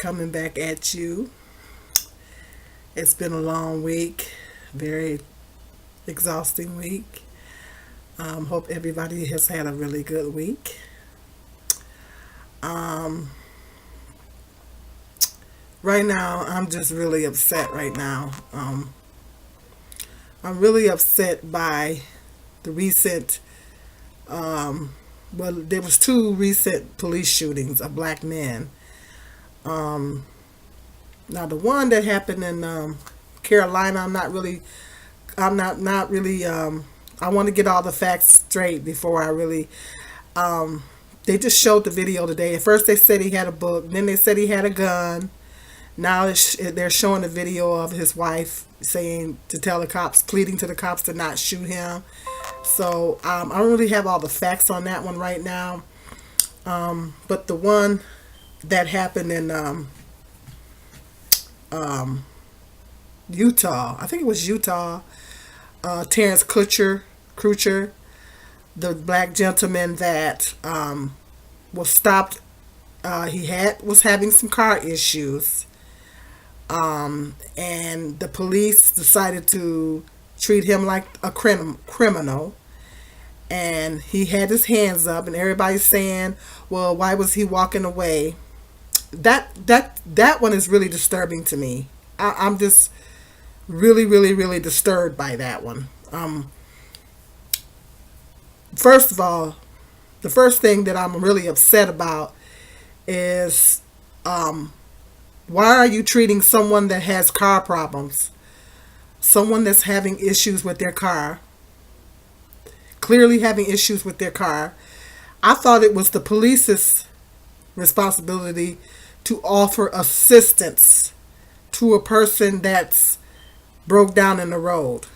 coming back at you. It's been a long week, very exhausting week. Hope everybody has had a really good week. Um, right now, I'm just really upset right now. I'm really upset by the recent, um, well, there was two recent police shootings of black men. Um, Now, the one that happened in Carolina, I'm not really. I want to get all the facts straight before I really. Um, they just showed the video today. At first, they said he had a book. Then they said he had a gun. Now they're showing the video of his wife saying to tell the cops, pleading to the cops to not shoot him. So I don't really have all the facts on that one right now. But the one that happened in um, Utah. I think it was Utah. Terrence Crutcher, the black gentleman that was stopped. He had was having some car issues, and the police decided to treat him like a criminal. And he had his hands up, and everybody's saying, "Well, why was he walking away?" That one is really disturbing to me. I'm just really, really, really disturbed by that one. First of all, the first thing that I'm really upset about is why are you treating someone that has car problems, someone that's having issues with their car, clearly having issues with their car? I thought it was the police's responsibility to offer assistance to a person that's broke down in the road.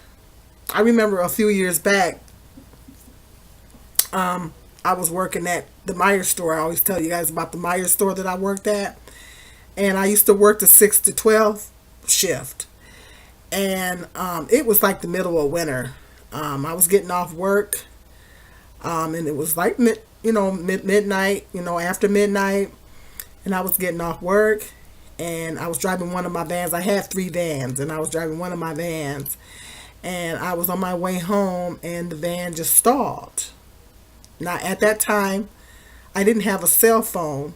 I remember a few years back, I was working at the Meyer store. I always tell you guys about the Meyer store that I worked at. And I used to work the 6 to 12 shift. And it was like the middle of winter. I was getting off work, and it was like midnight, after midnight, and I was getting off work, and I was driving one of my vans. I had three vans, and I was driving one of my vans, and I was on my way home, and the van just stalled. Now, at that time, I didn't have a cell phone,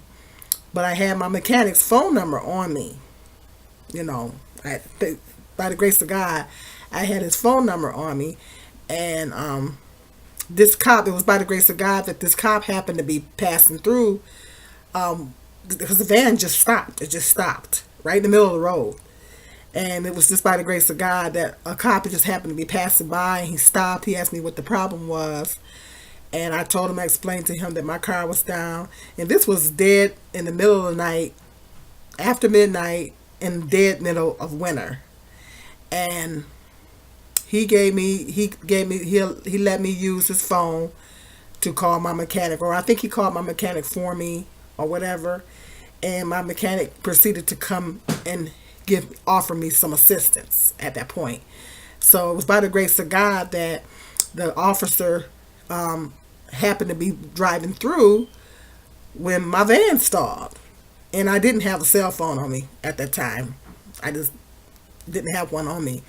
but I had my mechanic's phone number on me. You know, I, by the grace of God, I had his phone number on me, and this cop. It was by the grace of God that this cop happened to be passing through, because the van just stopped. It just stopped right in the middle of the road. And it was just by the grace of God that a cop just happened to be passing by, and he stopped. He asked me what the problem was. And I told him, I explained to him that my car was down. And this was dead in the middle of the night, after midnight, in the dead middle of winter. And he let me use his phone to call my mechanic. Or I think he called my mechanic for me or whatever. And my mechanic proceeded to come and offer me some assistance at that point. So it was by the grace of God that the officer happened to be driving through when my van stalled. And I didn't have a cell phone on me at that time. I just didn't have one on me.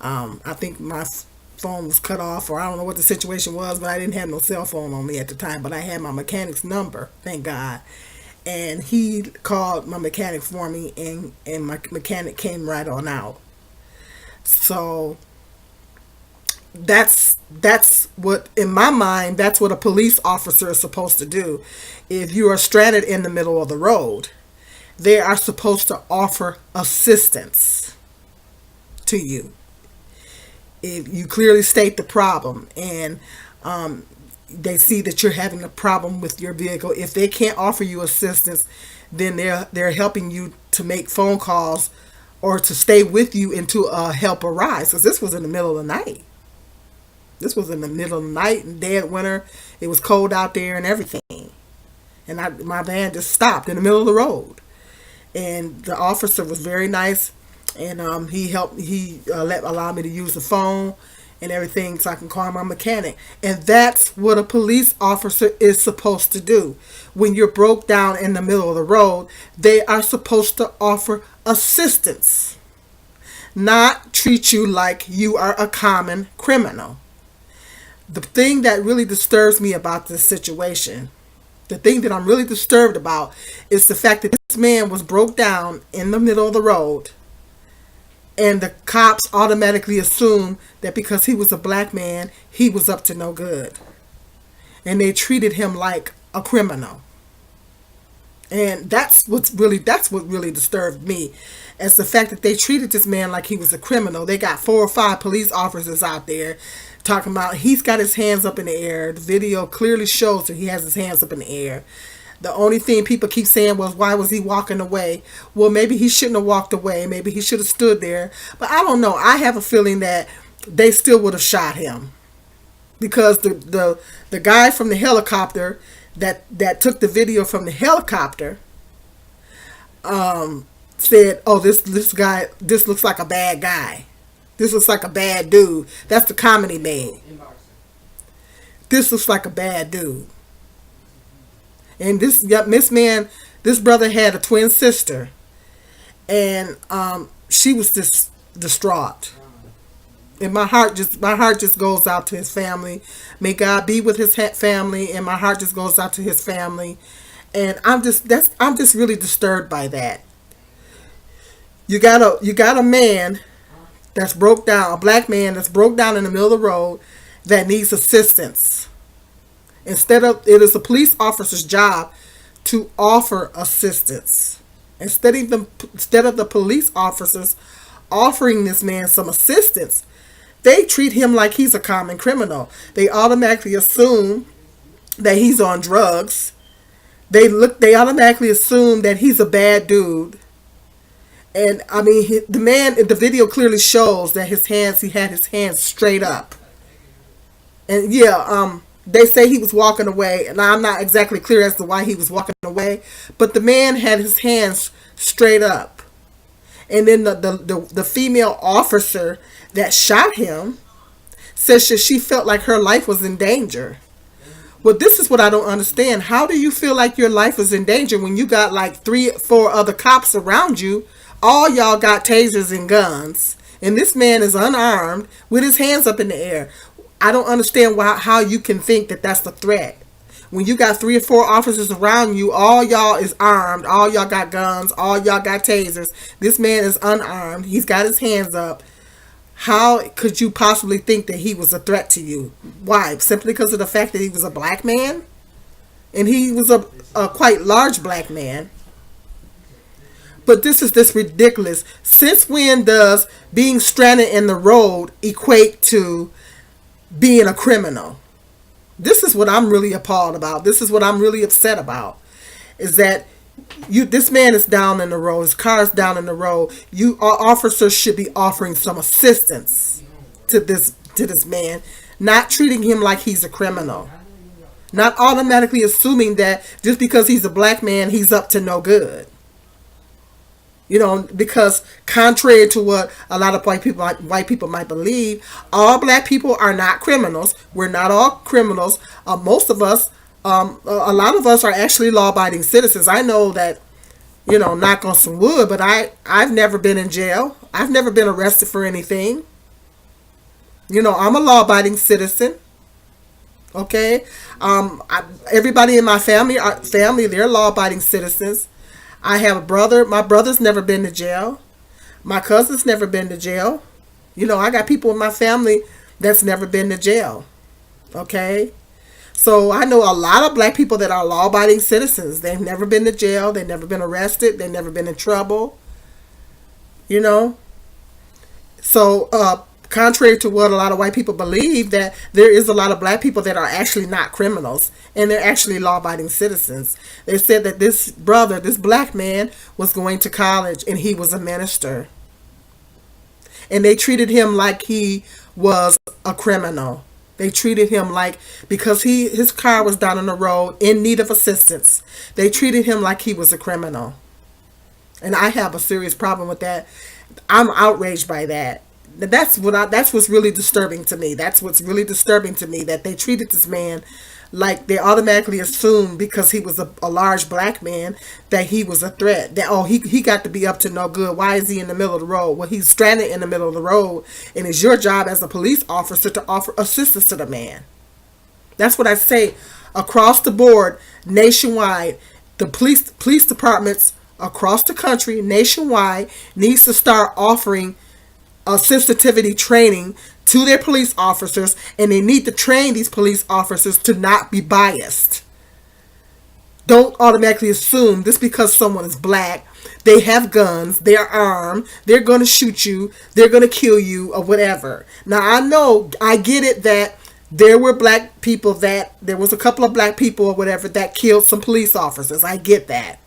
I think my phone was cut off, or I don't know what the situation was, but I didn't have no cell phone on me at the time. But I had my mechanic's number, thank God. And he called my mechanic for me, and my mechanic came right on out. So that's what, in my mind, that's what a police officer is supposed to do. If you are stranded in the middle of the road, they are supposed to offer assistance to you. If you clearly state the problem, and they see that you're having a problem with your vehicle, if they can't offer you assistance, then they're helping you to make phone calls or to stay with you until help arrives. Because this was in the middle of the night. This was in the middle of the night and dead winter. It was cold out there and everything. And my van just stopped in the middle of the road. And the officer was very nice, and he allowed me to use the phone, and everything so I can call my mechanic. And that's what a police officer is supposed to do. When you're broke down in the middle of the road, they are supposed to offer assistance, not treat you like you are a common criminal. The thing that really disturbs me about this situation, the thing that I'm really disturbed about, is the fact that this man was broke down in the middle of the road, and the cops automatically assumed that because he was a black man, he was up to no good. And they treated him like a criminal. And that's what really disturbed me, as the fact that they treated this man like he was a criminal. They got 4 or 5 police officers out there talking about he's got his hands up in the air. The video clearly shows that he has his hands up in the air. The only thing people keep saying was, why was he walking away? Well, maybe he shouldn't have walked away. Maybe he should have stood there. But I don't know. I have a feeling that they still would have shot him. Because the guy from the helicopter that took the video from the helicopter said, oh, this looks like a bad guy. This looks like a bad dude. That's the comedy man. This looks like a bad dude. And this brother had a twin sister, and she was just distraught. And my heart just goes out to his family. May God be with his family, and my heart just goes out to his family. And I'm just really disturbed by that. You got a man that's broke down, a black man that's broke down in the middle of the road that needs assistance. It is a police officer's job to offer assistance. Instead of the police officers offering this man some assistance, they treat him like he's a common criminal. They automatically assume that he's on drugs. They automatically assume that he's a bad dude. And I mean, the video clearly shows that he had his hands straight up. And they say he was walking away, and I'm not exactly clear as to why he was walking away, but the man had his hands straight up. And then the female officer that shot him says she felt like her life was in danger. Well, this is what I don't understand. How do you feel like your life is in danger when you got like 3 or 4 other cops around you? All y'all got tasers and guns, and this man is unarmed with his hands up in the air. I don't understand how you can think that that's the threat. When you got 3 or 4 officers around you, all y'all is armed, all y'all got guns, all y'all got tasers. This man is unarmed. He's got his hands up. How could you possibly think that he was a threat to you? Why? Simply because of the fact that he was a black man? And he was a quite large black man. But this is just ridiculous. Since when does being stranded in the road equate to being a criminal? This is what I'm really appalled about. This is what I'm really upset about. Is that this man is down in the road. His car is down in the road. You officers should be offering some assistance to this man, not treating him like he's a criminal. Not automatically assuming that just because he's a black man, he's up to no good. Because contrary to what a lot of white people might believe, all black people are not criminals. We're not all criminals. Most of us, a lot of us are actually law-abiding citizens. I know that, knock on some wood, but I've never been in jail. I've never been arrested for anything. I'm a law-abiding citizen. Okay? Everybody in my family, they're law-abiding citizens. I have a brother. My brother's never been to jail. My cousin's never been to jail. I got people in my family that's never been to jail. Okay? So I know a lot of black people that are law-abiding citizens. They've never been to jail. They've never been arrested. They've never been in trouble. So, contrary to what a lot of white people believe, that there is a lot of black people that are actually not criminals, and they're actually law-abiding citizens. They said that this black man, was going to college, and he was a minister. And they treated him like he was a criminal. They treated him like, because his car was down on the road in need of assistance, they treated him like he was a criminal. And I have a serious problem with that. I'm outraged by that. That's what's really disturbing to me. That's what's really disturbing to me, that they treated this man like they automatically assumed because he was a large black man that he was a threat. That, oh, he got to be up to no good. Why is he in the middle of the road? Well, he's stranded in the middle of the road, and it's your job as a police officer to offer assistance to the man. That's what I say across the board, nationwide. The police departments across the country, nationwide, needs to start offering a sensitivity training to their police officers, and they need to train these police officers to not be biased. Don't automatically assume just because someone is black, they have guns, they're armed, they're going to shoot you, they're going to kill you, or whatever. Now, I get it that there were black people there was a couple of black people or whatever that killed some police officers. I get that.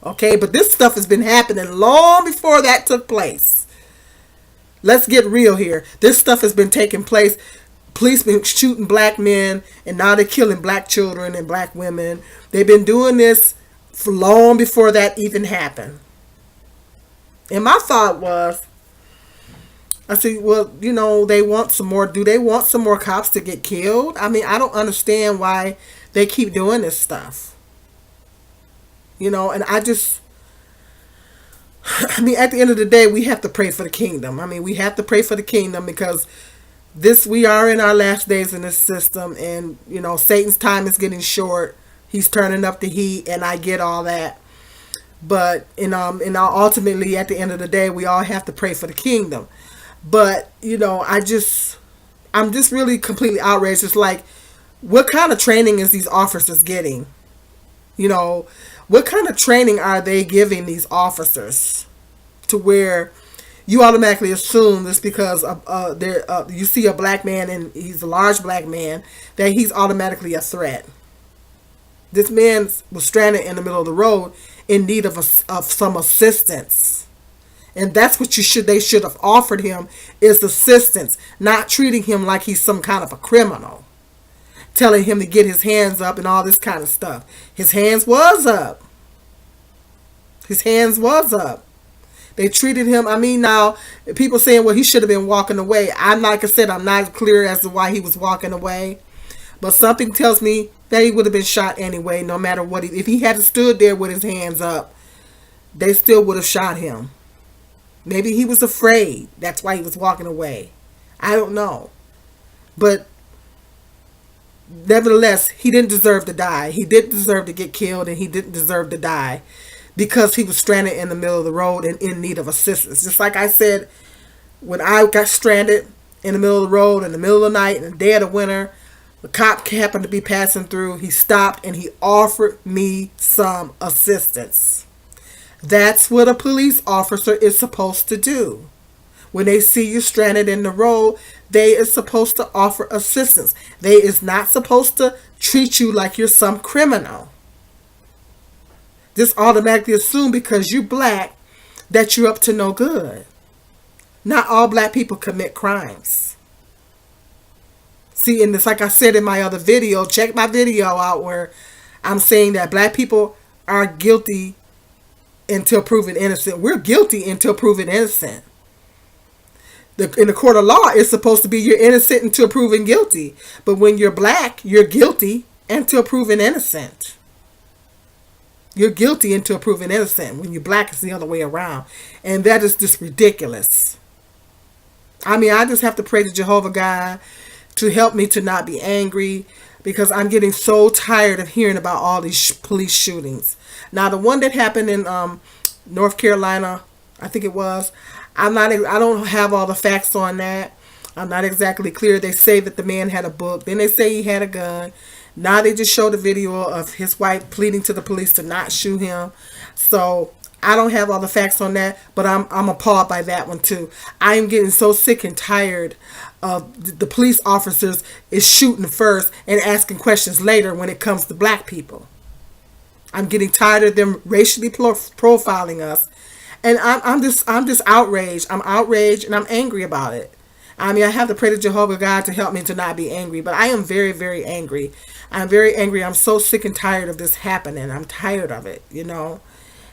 Okay, but this stuff has been happening long before that took place. Let's get real here. This stuff has been taking place. Police been shooting black men, and now they're killing black children and black women. They've been doing this for long before that even happened. And my thought was, I said, well, they want some more. Do they want some more cops to get killed? I mean, I don't understand why they keep doing this stuff. And at the end of the day, we have to pray for the kingdom. I mean, we have to pray for the kingdom because we are in our last days in this system, and, Satan's time is getting short. He's turning up the heat, and I get all that. But, ultimately, at the end of the day, we all have to pray for the kingdom. But, I'm just really completely outraged. It's like, what kind of training is these officers getting? What kind of training are they giving these officers to where you automatically assume this because you see a black man and he's a large black man that he's automatically a threat? This man was stranded in the middle of the road in need of some assistance. And that's what they should have offered him, is assistance, not treating him like he's some kind of a criminal. Telling him to get his hands up and all this kind of stuff. His hands was up. His hands was up. They treated him, now, people saying, well, he should have been walking away. Like I said, I'm not clear as to why he was walking away. But something tells me that he would have been shot anyway, no matter what. If he had stood there with his hands up, they still would have shot him. Maybe he was afraid. That's why he was walking away. I don't know. But nevertheless, he didn't deserve to die. He didn't deserve to get killed, and he didn't deserve to die because he was stranded in the middle of the road and in need of assistance. Just like I said, when I got stranded in the middle of the road in the middle of the night in the dead of winter, the cop happened to be passing through. He stopped and he offered me some assistance. That's what a police officer is supposed to do. When they see you stranded in the road, they is supposed to offer assistance. They is not supposed to treat you like you're some criminal. Just automatically assume because you're black that you're up to no good. Not all black people commit crimes. See, and it's like I said in my other video, check my video out where I'm saying that black people are guilty until proven innocent. We're guilty until proven innocent. In the court of law, it's supposed to be you're innocent until proven guilty. But when you're black, you're guilty until proven innocent. You're guilty until proven innocent. When you're black, it's the other way around. And that is just ridiculous. I just have to pray to Jehovah God to help me to not be angry, because I'm getting so tired of hearing about all these police shootings. Now, the one that happened in North Carolina, I think it was, I don't have all the facts on that. I'm not exactly clear. They say that the man had a book. Then they say he had a gun. Now they just showed a video of his wife pleading to the police to not shoot him. So I don't have all the facts on that, but I'm appalled by that one too. I am getting so sick and tired of the police officers is shooting first and asking questions later when it comes to black people. I'm getting tired of them racially profiling us, and I'm just outraged. I'm outraged and I'm angry about it. I have to pray to Jehovah God to help me to not be angry, but I am very, very angry. I'm very angry. I'm so sick and tired of this happening. I'm tired of it,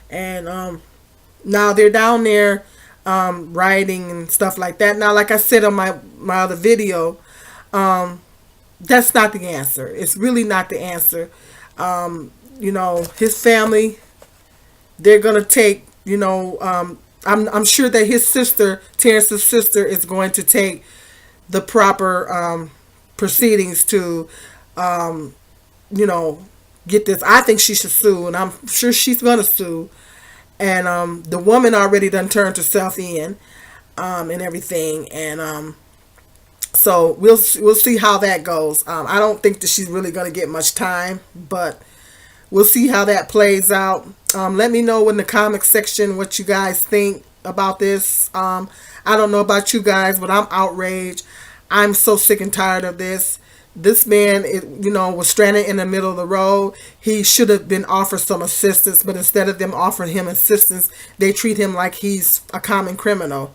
And now they're down there writing and stuff like that. Now, like I said on my other video, that's not the answer. It's really not the answer. His family, they're gonna take, I'm sure that his sister, Terrence's sister, is going to take the proper proceedings to, you know, get this. I think she should sue, and I'm sure she's gonna sue. And the woman already done turned herself in, and everything, and so we'll see how that goes. I don't think that she's really gonna get much time, but we'll see how that plays out. Let me know in the comment section what you guys think about this. I don't know about you guys, but I'm outraged. I'm so sick and tired of this. This man, was stranded in the middle of the road. He should have been offered some assistance, but instead of them offering him assistance, they treat him like he's a common criminal,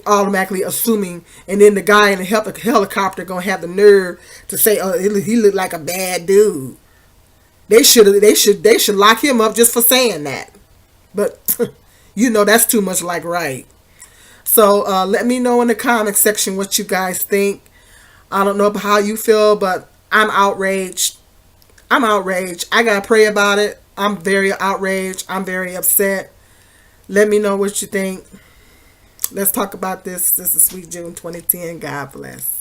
automatically assuming. And then the guy in the helicopter gonna have the nerve to say, "Oh, he looked like a bad dude." They should lock him up just for saying that. But that's too much like right. So let me know in the comment section what you guys think. I don't know about how you feel, but I'm outraged. I'm outraged. I gotta pray about it. I'm very outraged. I'm very upset. Let me know what you think. Let's talk about this. This is Sweet June 2010. God bless.